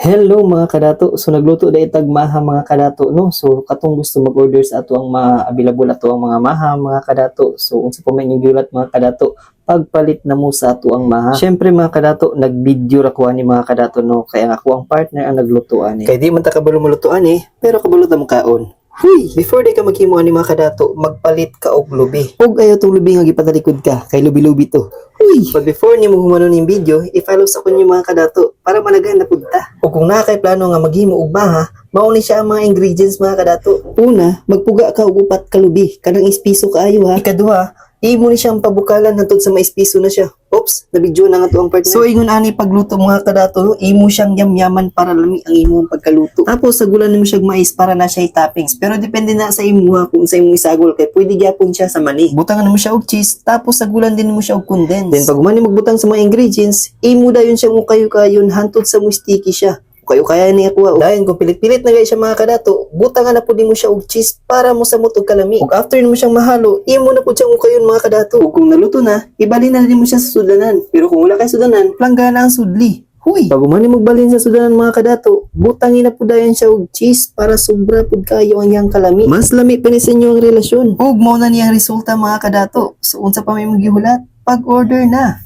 Hello mga kadato. So nagluto da itag maha mga kadato no. So katong gusto mag-order sa ato ang mga available ato ang mga maha mga kadato. So unsa pa man yung giulat mga kadato, pagpalit na mo sa ato ang maha. Syempre mga kadato, nag-video ra ko ani mga kadato no. Kaya nga ako ang partner ang naglutoan Kay di man ta kabalo malutoan pero kabalo ta mo kaon. Huy, before di ka maghimo ani mga kadato, magpalit ka og lubi. Ug ayaw tong lubi nga gipatalikod ka, kay lubi-lubi to. Huy, but before nimo humanon ning video, i-follow sa kunyo mga kadato para managhan na pud ta. Ug kung naa kay plano nga maghimo og maha, mao ni siya ang mga ingredients mga kadato. Una, magpuga ka og upat ka lubi, kanang ispiso kaayo ha. Ikaduha, imo ni siyang pabukalan hangtod sa maispiso na siya. Oops, nabidyo na nga to ang partner. So ingon ani pagluto mga kadato, imo siyang yamyaman para lami ang imong pagkaluto. Tapos sagulan nimo siyang mais para na siya toppings. Pero depende na sa imo kung sa imong isagol kay pwede gyapon siya sa mani. Butangan nimo siya og cheese, tapos sagulan din nimo siya og condensed. Then pag man magbutang sa mga ingredients, imo dayon siya mo kayo-kayon hantod sa mo sticky siya. Kayo kaya ni ako. Dahil kung pilit-pilit na guys siya mga kadato, butangan na po din mo siya og cheese para mo sa mutog kalami. Ug after mo siyang mahalo, imo na po siyang ukayon mga kadato. Ug kung naluto na, ibalin na din mo siya sa sudanan. Pero kung wala kay sudanan, planggana ang sudli. Huy, bago man magbalin sa sudanan mga kadato, butangin na po dayon siya og cheese para sobra pud kayo ang iyang kalami. Mas lami pa ni sa inyo ang relasyon. Ug mao na niyang resulta mga kadato. So unsa pa may magihulat? Pag-order na.